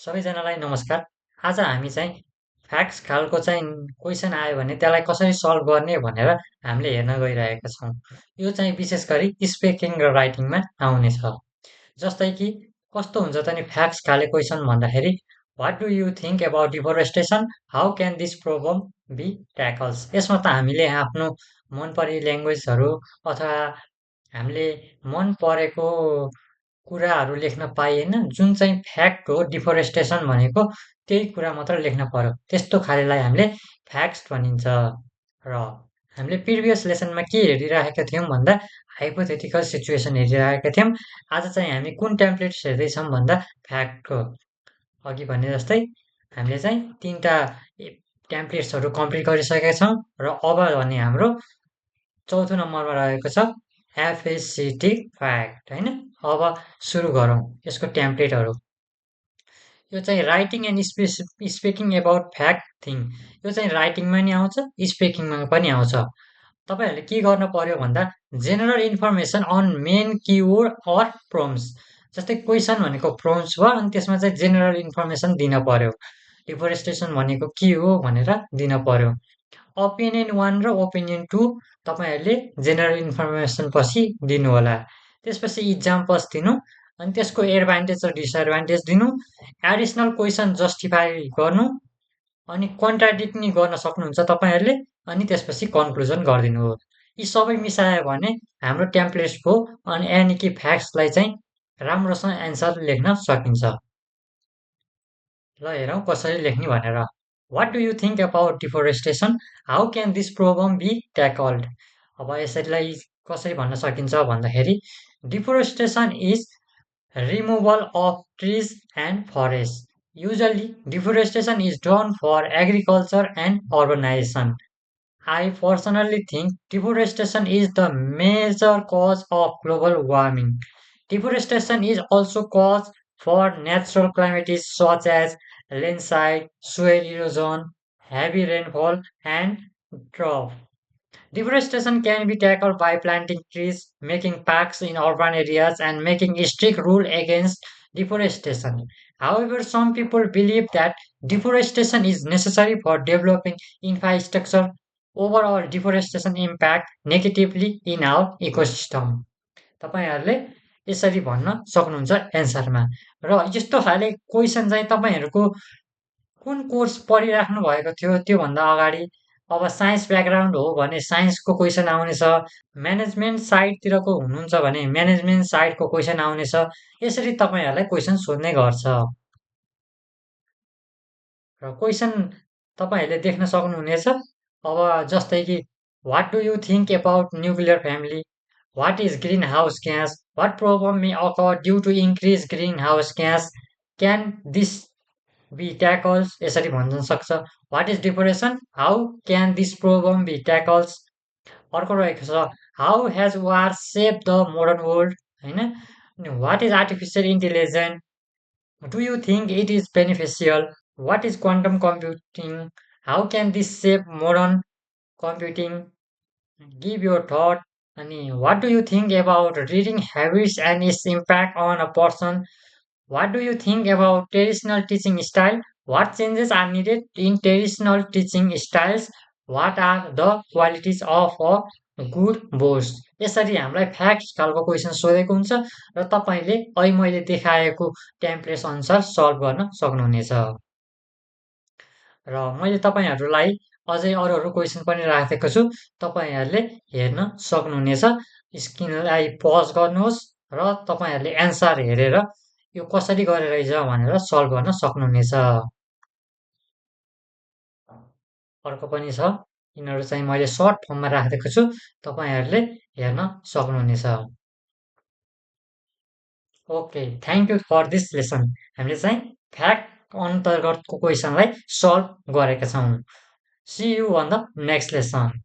सबैजनालाई नमस्कार। आज हामी चाहिँ फ्याक्ट्स खालको चाहिँ क्वेसन आयो भने त्यसलाई कसरी सल्भ गर्ने भनेर हामीले हेर्न गइरहेका छौँ। यो चाहिँ विशेष गरी स्पिकिङ र राइटिङमा आउनेछ। जस्तै कि कस्तो हुन्छ त नि फ्याक्ट्स खाले क्वेसन भन्दाखेरि what do you think about deforestation? How can this problem be tackles? यसमा त हामीले आफ्नो मन परी ल्याङ्ग्वेजहरू अथवा हामीले मन परेको कुराहरू लेख्न पाइएन जुन चाहिँ फ्याक्ट हो डिफोरेस्टेसन भनेको त्यही कुरा मात्र लेख्न पर्यो त्यस्तो खालेलाई हामीले फ्याक्ट्स भनिन्छ। र हामीले प्रिभियस लेसनमा के हेरिरहेका थियौँ भन्दा हाइपोथेटिकल सिचुएसन हेरिरहेका थियौँ। आज चाहिँ हामी कुन टेम्प्लेट्स हेर्दैछौँ भन्दा फ्याक्टको अघि भने जस्तै हामीले चाहिँ तिनवटा टेम्प्लेट्सहरू कम्प्लिट गरिसकेका छौँ र अब भने हाम्रो चौथो नम्बरमा रहेको छ एफएससिटी फ्याक्ट होइन। अब सुरु गरौँ यसको टेम्प्लेटहरू। यो चाहिँ writing and speaking about fact thing. यो चाहिँ राइटिङमा नि आउँछ स्पिकिङमा पनि आउँछ। तपाईँहरूले के गर्नु पर्यो भन्दा general information on main keyword or prompts. जस्तै क्वेसन भनेको प्रोम्स भयो अनि त्यसमा चाहिँ जेनरल इन्फर्मेसन दिन पर्यो। डिफोरेस्टेसन भनेको के हो भनेर दिन पर्यो। ओपिनियन वान र ओपिनियन टू तपाईँहरूले जेनरल इन्फर्मेसन पछि दिनु होला। त्यसपछि इक्जाम्पल्स दिनु अनि त्यसको एडभान्टेज र डिसएडभान्टेज दिनु, एडिसनल क्वेसन जस्टिफाई गर्नु अनि कन्ट्राडिक्ट नि गर्न सक्नुहुन्छ तपाईँहरूले अनि त्यसपछि कन्क्लुजन गरिदिनु हो। यी सबै मिसायो भने हाम्रो टेम्प्लेट्स भयो अनि यानि कि फ्याक्ट्सलाई चाहिँ राम्रोसँग एन्सर लेख्न सकिन्छ। ल हेरौँ कसरी लेख्ने भनेर। What do you think about deforestation? How can this problem be tackled? अब यसरीलाई कसरी भन्न सकिन्छ भन्दाखेरि deforestation is removal of trees and forests. Usually, deforestation is done for agriculture and urbanization. I personally think deforestation is the major cause of global warming. Deforestation is also cause for natural calamities such as landslide, soil erosion, heavy rainfall, and drought. Deforestation can be tackled by planting trees, making parks in urban areas, and making strict rules against deforestation. However, some people believe that deforestation is necessary for developing infrastructure. Overall, deforestation impact negatively in our ecosystem. तपाईँहरूले यसरी भन्न सक्नुहुन्छ एन्सरमा। र यस्तो खाले question चाहिँ तपाईँहरूको कुन कोर्स पढिराख्नु भएको थियो त्योभन्दा अगाडि अब साइन्स ब्याकग्राउन्ड हो भने साइन्सको क्वेसन आउनेछ, म्यानेजमेन्ट साइडतिरको हुनुहुन्छ भने म्यानेजमेन्ट साइडको क्वेसन आउनेछ। यसरी तपाईँहरूलाई क्वेसन सोध्ने गर्छ। र क्वेसन तपाईँहरूले देख्न सक्नुहुनेछ। अब जस्तै कि what do you think about nuclear family? What is green house gas? What problem may occur due to increase green house gas? Can this be tackles? यसरी भन्न सक्छ। What is deforestation? How can this problem be tackles? अर्को रहेको छ how has war shape the modern world होइन। What is artificial intelligence? Do you think it is beneficial? What is quantum computing? How can this shape modern computing? Give your thought. अनि what do you think about reading habits and its impact on a person? What do you think about traditional teaching style? What changes are needed in traditional teaching styles? What are the qualities of a good boss? यसरी हामीलाई facts खालको question सोधेको हुन्छ र तपाईँले अहिले मैले देखाएको टेम्प्लेट्स अनुसार सल्भ गर्न सक्नुहुनेछ। र मैले तपाईँहरूलाई अझै अरू अरू क्वेसन पनि राखेको छु, तपाईँहरूले हेर्न सक्नुहुनेछ। स्क्रिनलाई पज गर्नुहोस् र तपाईँहरूले एन्सर हेरेर यो कसरी गरेर रहेछ भनेर सल्भ गर्न सक्नुहुनेछ। अर्को पनि छ, यिनीहरू चाहिँ मैले सर्ट फर्ममा राखिदिएको छु, तपाईँहरूले हेर्न सक्नुहुनेछ। Okay, thank you for this lesson. हामीले चाहिँ फ्याक्ट अन्तर्गतको क्वेसनलाई सल्भ गरेका छौँ। See you on the next lesson.